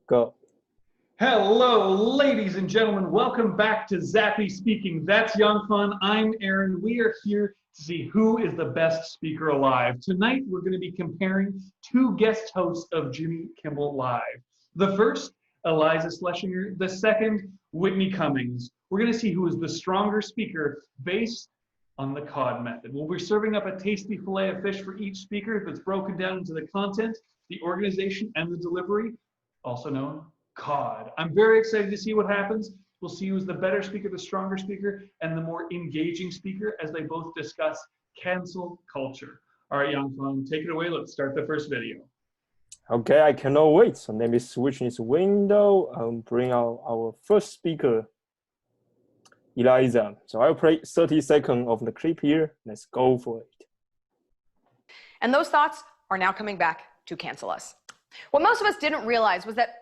Go. Hello, ladies and gentlemen. Welcome back to ZAPY Speaking. That's Young Fun. I'm Aaron. We are here to see who is the best speaker alive. Tonight, we're going to be comparing two guest hosts of Jimmy Kimmel Live. The first, Iliza Shleshinger. The second, Whitney Cummings. We're going to see who is the stronger speaker based on the COD method. We'll be serving up a tasty fillet of fish for each speaker that's broken down into the content, the organization, and the delivery, also known COD. I'm very excited to see what happens. We'll see who's the better speaker, the stronger speaker, and the more engaging speaker as they both discuss cancel culture. All right, Young Fun, take it away. Let's start the first video. Okay, I cannot wait. So let me switch this window and bring out our first speaker, Iliza. So I'll play 30 seconds of the clip here. Let's go for it. And those thoughts are now coming back to cancel us. What most of us didn't realize was that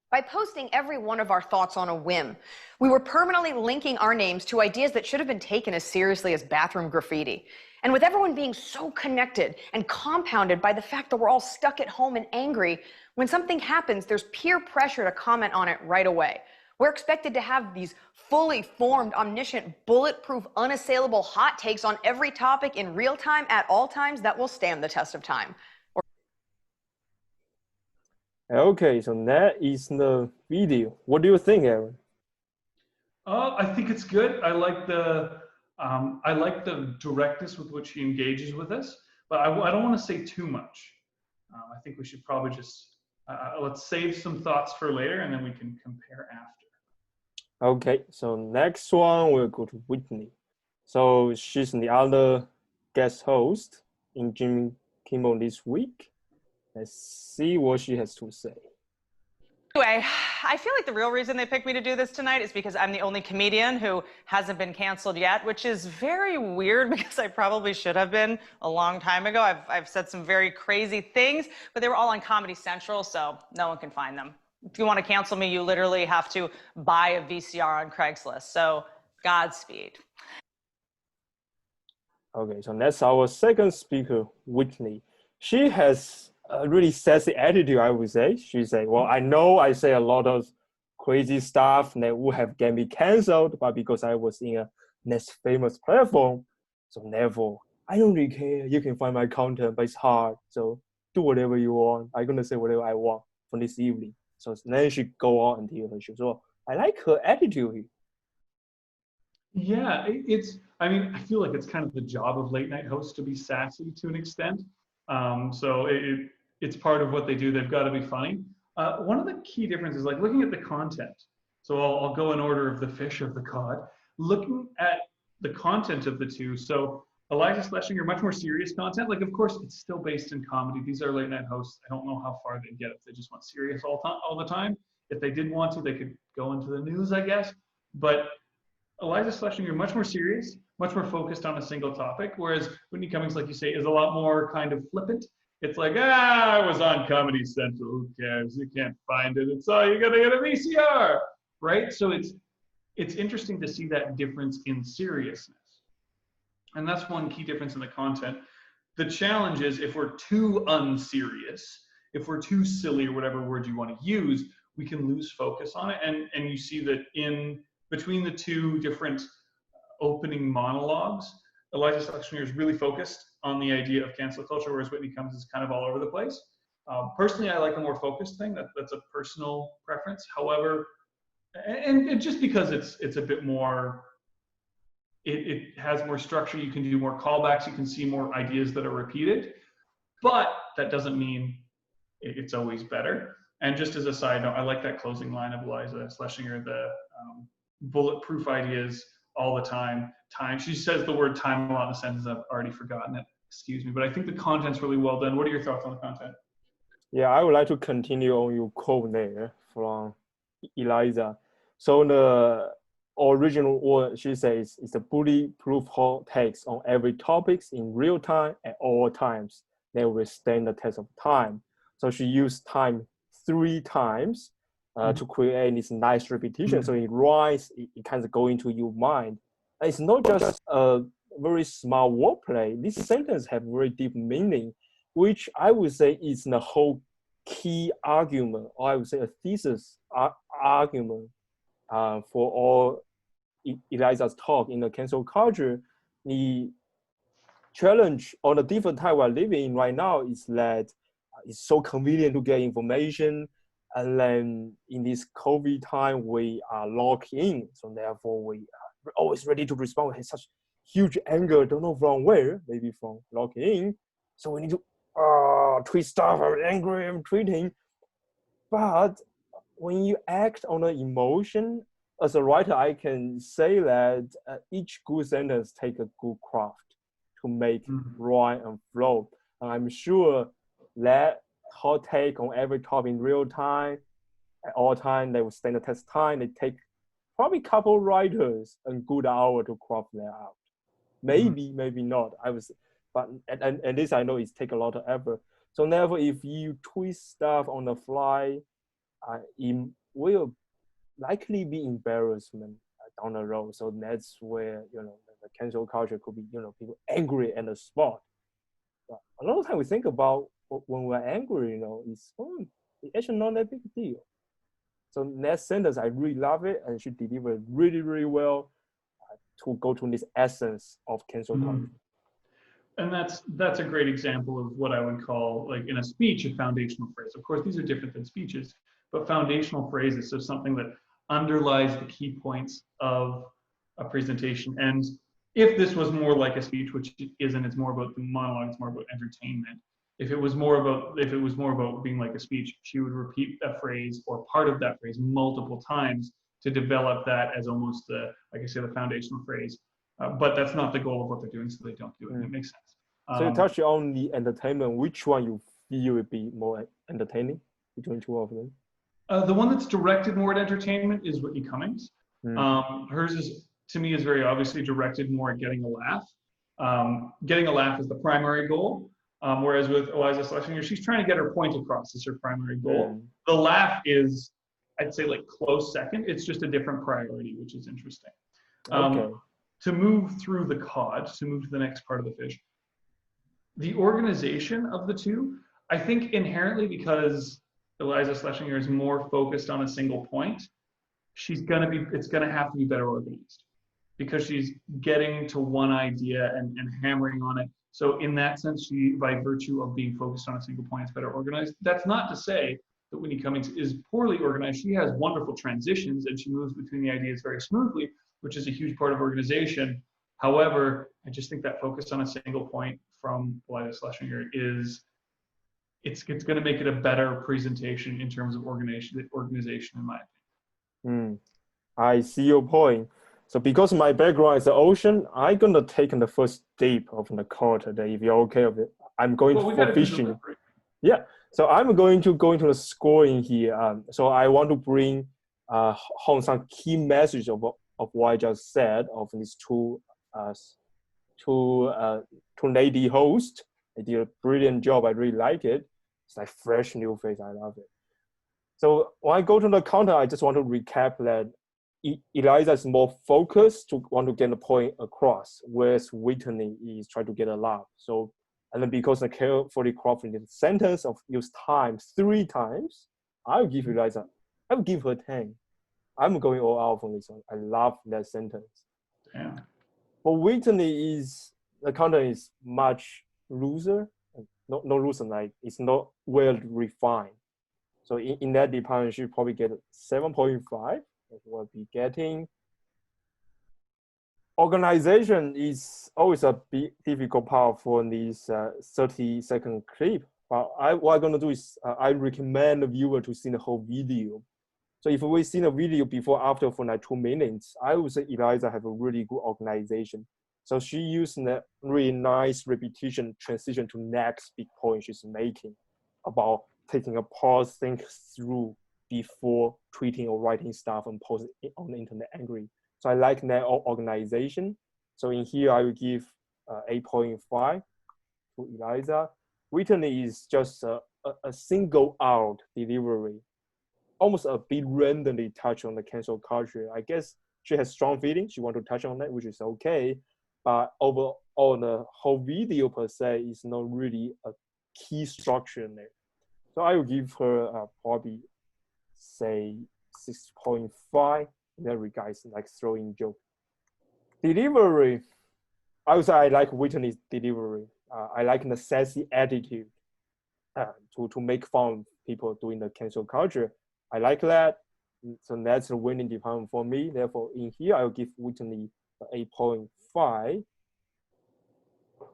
by posting every one of our thoughts on a whim, we were permanently linking our names to ideas that should have been taken as seriously as bathroom graffiti. And with everyone being so connected and compounded by the fact that we're all stuck at home and angry, when something happens, there's peer pressure to comment on it right away. We're expected to have these fully formed, omniscient, bulletproof, unassailable hot takes on every topic in real time at all times that will stand the test of time. Okay, so that is the video. What do you think, Aaron? I think it's good. I like the directness with which he engages with us, but I don't want to say too much. I think we should probably just let's save some thoughts for later, and then we can compare after. Okay, so next one we'll go to Whitney. So she's the other guest host in Jimmy Kimmel this week. Let's see what she has to say. Anyway, I feel like the real reason they picked me to do this tonight is because I'm the only comedian who hasn't been canceled yet, which is very weird because I probably should have been a long time ago. I've said some very crazy things, but they were all on Comedy Central, so no one can find them. If you want to cancel me, you literally have to buy a VCR on Craigslist. So Godspeed. Okay, so that's our second speaker, Whitney. She has a really sassy attitude, I would say. She said, well, I know I say a lot of crazy stuff that would have get me canceled, but because I was in a less famous platform, so therefore, I don't really care. You can find my content, but it's hard. So do whatever you want. I'm going to say whatever I want for this evening. So then she go on until her show. So I like her attitude here. Yeah, I mean, I feel like it's kind of the job of late night hosts to be sassy to an extent. So it's part of what they do. They've got to be funny. One of the key differences, like looking at the content. So I'll go in order of the fish of the cod. Looking at the content of the two. So Iliza Shleshinger, much more serious content. Like, of course, it's still based in comedy. These are late night hosts. I don't know how far they get if they just want serious all the time. If they did want to, they could go into the news, I guess. But Iliza Shleshinger, much more serious, much more focused on a single topic, whereas Whitney Cummings, like you say, is a lot more kind of flippant. It's like, I was on Comedy Central, who cares? You can't find it. It's all you gotta get a VCR, right? So it's interesting to see that difference in seriousness. And that's one key difference in the content. The challenge is if we're too unserious, if we're too silly or whatever word you want to use, we can lose focus on it. And you see that in between the two different opening monologues, Iliza Shleshinger is really focused on the idea of cancel culture, whereas Whitney Cummings is kind of all over the place. Personally, I like a more focused thing. That's a personal preference. However, and just because it's a bit more, it has more structure, you can do more callbacks, you can see more ideas that are repeated, but that doesn't mean it's always better. And just as a side note, I like that closing line of Iliza Shleshinger, the bulletproof ideas all the time. She says the word time a lot in the sentence. I've already forgotten it. Excuse me. But I think the content's really well done. What are your thoughts on the content? Yeah, I would like to continue on your quote there from Iliza. So the original word she says is the bulletproof hot takes on every topics in real time at all times that will stand the test of time. So she used time 3 times to create this nice repetition. So it rhymes, it kind of go into your mind. And it's not just a very smart wordplay. This sentence have very deep meaning, which I would say is the whole key argument, or I would say a thesis argument for all Iliza's talk in the cancel culture. The challenge or the different time we're living in right now is that it's so convenient to get information. And then in this COVID time, we are locked in. So therefore, we are always ready to respond with such huge anger, don't know from where, maybe from locked in. So we need to tweet stuff, I'm angry, I'm tweeting. But when you act on an emotion, as a writer, I can say that each good sentence take a good craft to make rhyme and flow. And I'm sure that hot take on every topic in real time, at all time, they will stand the test time. They take probably a couple writers a good hour to craft that out. Maybe, maybe not. But at least I know it takes a lot of effort. So therefore, if you twist stuff on the fly, it will likely be embarrassment down the road. So that's where, the cancel culture could be, people angry at the spot. But a lot of time we think about when we're angry, it's actually not that big a deal. So that sentence, I really love it, and she delivered really, really well to go to this essence of cancel culture. And that's a great example of what I would call, like in a speech, a foundational phrase. Of course, these are different than speeches, but foundational phrases, so something that underlies the key points of a presentation. And if this was more like a speech, which it isn't, it's more about the monologue, it's more about entertainment. If it was more about being like a speech, she would repeat a phrase or part of that phrase multiple times to develop that as almost the, like I say, the foundational phrase. But that's not the goal of what they're doing, so they don't do it. It makes sense. So you touch on the entertainment. Which one you feel would be more entertaining between two of them? The one that's directed more at entertainment is Whitney Cummings. Hers is, to me, is very obviously directed more at getting a laugh. Getting a laugh is the primary goal. Whereas with Iliza Shleshinger, she's trying to get her point across as her primary goal. The laugh is, I'd say, like close second. It's just a different priority, which is interesting. Okay. To move through the cod, to move to the next part of the fish, the organization of the two, I think inherently because Iliza Shleshinger is more focused on a single point, it's gonna have to be better organized because she's getting to one idea and hammering on it. So in that sense, she, by virtue of being focused on a single point, is better organized. That's not to say that Whitney Cummings is poorly organized. She has wonderful transitions and she moves between the ideas very smoothly, which is a huge part of organization. However, I just think that focus on a single point from Iliza Shleshinger it's going to make it a better presentation in terms of organization in my opinion. I see your point. So because my background is the ocean, I'm going to take the first dip of the call today, if you're okay with it. I'm going for fishing. Yeah, so I'm going to go into the scoring here. So I want to bring home some key message of what I just said of these two lady hosts. They did a brilliant job. I really like it. It's like fresh new face. I love it. So when I go to the content, I just want to recap that Iliza is more focused to want to get the point across, whereas Whitney is trying to get a laugh. So, and then because I carefully crafted the sentence of use time 3 times, I will give Iliza, I will give her 10. I'm going all out for this one. I love that sentence. Yeah. But Whitney the content is much looser. No looser, like it's not well refined. So in that department, you probably get 7.5. We'll be getting. Organization is always a big difficult part for this 30-second clip. But what I'm gonna do is I recommend the viewer to see the whole video. So if we see the video before after for like 2 minutes, I would say Iliza have a really good organization. So she used a really nice repetition transition to next big point she's making about taking a pause, think through before tweeting or writing stuff and post it on the internet angry. So I like that organization. So in here, I will give 8.5 to Iliza. Whitney is just a single out delivery, almost a bit randomly touch on the cancel culture. I guess she has strong feelings. She wants to touch on that, which is okay. But overall, the whole video per se is not really a key structure in there. So I will give her probably say 6.5 in that regard, like throwing joke. Delivery, I would say I like Whitney's delivery. I like the sassy attitude to make fun of people doing the cancel culture. I like that. So that's the winning department for me. Therefore, in here, I'll give Whitney 8.5.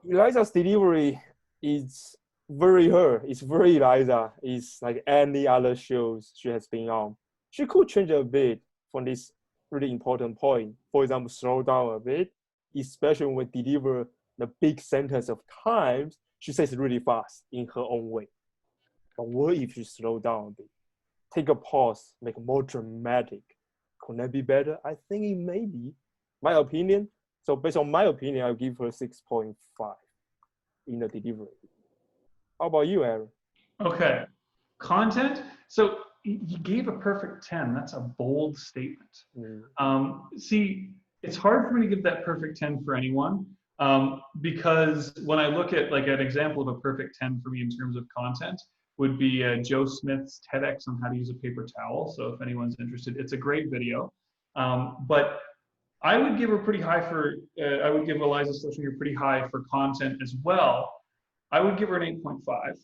Iliza's delivery is very her. It's very Iliza. It's like any other shows she has been on. She could change a bit from this really important point. For example, slow down a bit, especially when we deliver the big sentence of times, she says really fast in her own way. But what if you slow down a bit? Take a pause, make it more dramatic. Could that be better? I think it may be. My opinion. So based on my opinion, I'll give her 6.5 in the delivery. How about you, Aaron? Okay. Content. So you gave a perfect 10. That's a bold statement. See, it's hard for me to give that perfect 10 for anyone because when I look at like an example of a perfect 10 for me in terms of content would be Joe Smith's TEDx on how to use a paper towel. So if anyone's interested, it's a great video. But I would give her pretty high for, I would give Iliza Shleshinger pretty high for content as well. I would give her an 8.5.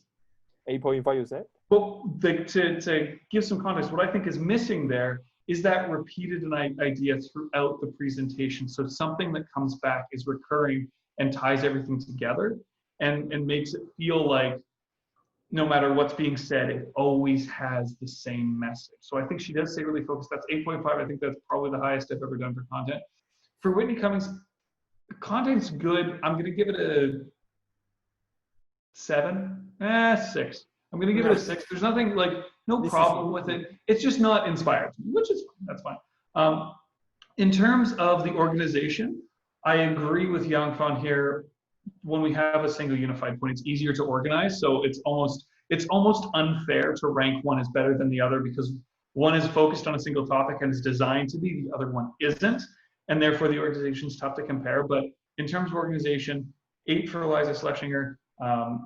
8.5, you said? Well, to give some context, what I think is missing there is that repeated idea throughout the presentation. So something that comes back is recurring and ties everything together and makes it feel like no matter what's being said, it always has the same message. So I think she does stay really focused. That's 8.5. I think that's probably the highest I've ever done for content. For Whitney Cummings, the content's good. I'm going to give it a 7. 6. I'm going to give it a 6. There's nothing like, no problem with it. It's just not inspired, which is fine. That's fine. In terms of the organization, I agree with Yang Fan here. When we have a single unified point, it's easier to organize. So it's almost unfair to rank one as better than the other because one is focused on a single topic and is designed to be, the other one isn't. And therefore the organization is tough to compare. But in terms of organization, 8 for Iliza Shleshinger,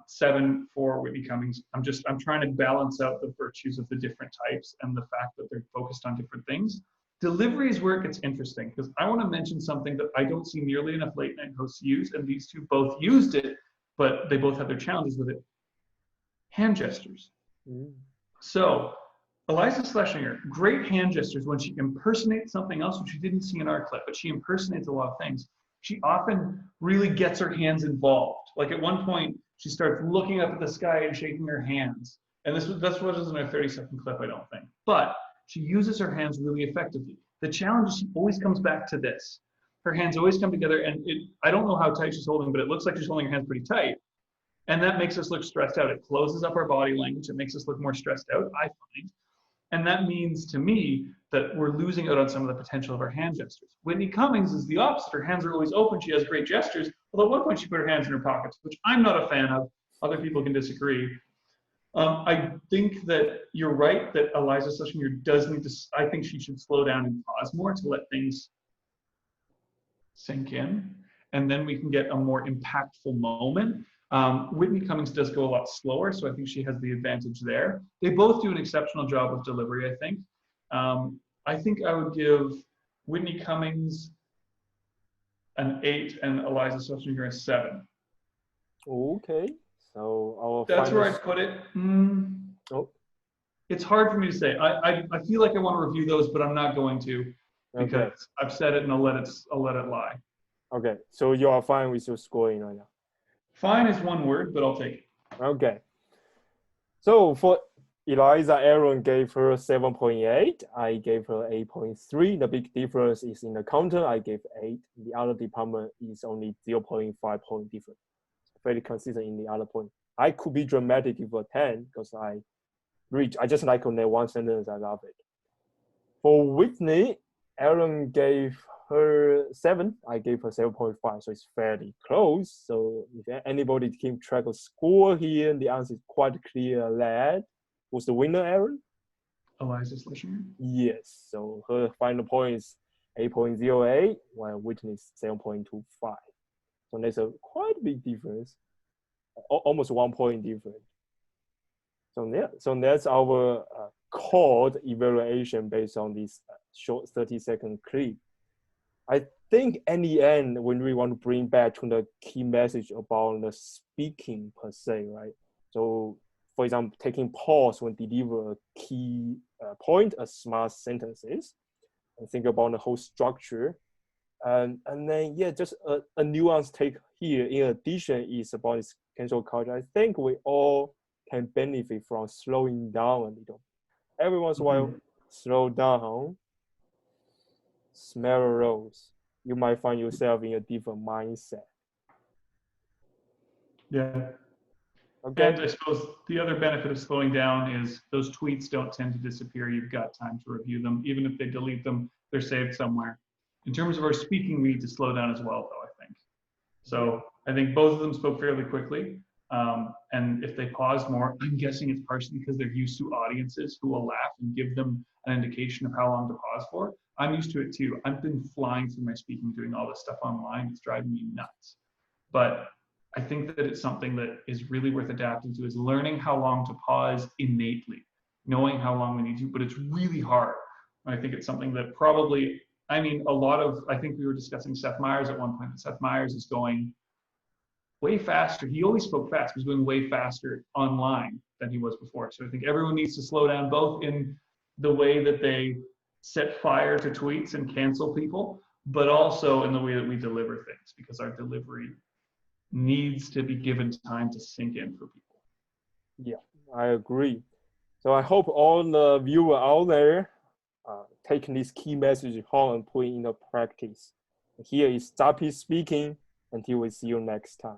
7 for Whitney Cummings. I'm trying to balance out the virtues of the different types and the fact that they're focused on different things. Delivery is where it gets interesting because I want to mention something that I don't see nearly enough late night hosts use, and these two both used it, but they both have their challenges with it. Hand gestures. So Iliza Shleshinger, great hand gestures when she impersonates something else, which you didn't see in our clip, but she impersonates a lot of things. She often really gets her hands involved. Like at one point, she starts looking up at the sky and shaking her hands. And this was in a 30-second clip, I don't think. But she uses her hands really effectively. The challenge is she always comes back to this. Her hands always come together, and I don't know how tight she's holding, but it looks like she's holding her hands pretty tight. And that makes us look stressed out. It closes up our body language. It makes us look more stressed out, I find. And that means to me that we're losing out on some of the potential of our hand gestures. Whitney Cummings is the opposite. Her hands are always open. She has great gestures. Although at one point she put her hands in her pockets, which I'm not a fan of. Other people can disagree. I think that you're right that Iliza Shleshinger does need to, I think she should slow down and pause more to let things sink in. And then we can get a more impactful moment. Whitney Cummings does go a lot slower, so I think she has the advantage there. They both do an exceptional job of delivery, I think. I think I would give Whitney Cummings an 8 and Iliza Shleshinger a 7. Okay, so that's where I put it. It's hard for me to say. I feel like I want to review those, but I'm not going to because I've said it and I'll let it lie. Okay, so you are fine with your scoring right now. Fine is one word, but I'll take it. Okay. So for Iliza, Aaron gave her 7.8. I gave her 8.3. The big difference is in the content. I gave 8. The other department is only 0.5 point difference. Very consistent in the other point. I could be dramatic for 10 because I just like on that one sentence. I love it. For Whitney, Aaron gave her 7. I gave her 7.5. So it's fairly close. So if anybody keep track of score here, the answer is quite clear. That was the winner, Aaron? Iliza Shleshinger? Yes. So her final point is 8.08, while Whitney's 7.25. So there's a quite big difference, almost 1 point difference. So that's our code evaluation based on this short 30-second clip. I think in the end, when we want to bring back to the key message about the speaking per se, right? So for example, taking pause when deliver a key point, a smart sentences, and think about the whole structure. And then, yeah, just a nuance take here in addition is about this cancel culture. I think we all can benefit from slowing down a little. Every once in a while, slow down, smell a rose. You might find yourself in a different mindset. Yeah. Okay. And I suppose the other benefit of slowing down is those tweets don't tend to disappear. You've got time to review them. Even if they delete them, they're saved somewhere. In terms of our speaking, we need to slow down as well, though, I think. So I think both of them spoke fairly quickly. And if they paused more, I'm guessing it's partially because they're used to audiences who will laugh and give them an indication of how long to pause for. I'm used to it too. I've been flying through my speaking, doing all this stuff online. It's driving me nuts. But I think that it's something that is really worth adapting to, is learning how long to pause innately, knowing how long we need to, but it's really hard. And I think it's something that probably, I mean, I think we were discussing Seth Meyers at one point, that Seth Meyers is going way faster. He always spoke fast. He was going way faster online than he was before. So I think everyone needs to slow down, both in the way that they set fire to tweets and cancel people, but also in the way that we deliver things, because our delivery needs to be given time to sink in for people. Yeah, I agree. So I hope all the viewers out there taking this key message home and put it into practice. Here is ZAPY Speaking. Until we see you next time.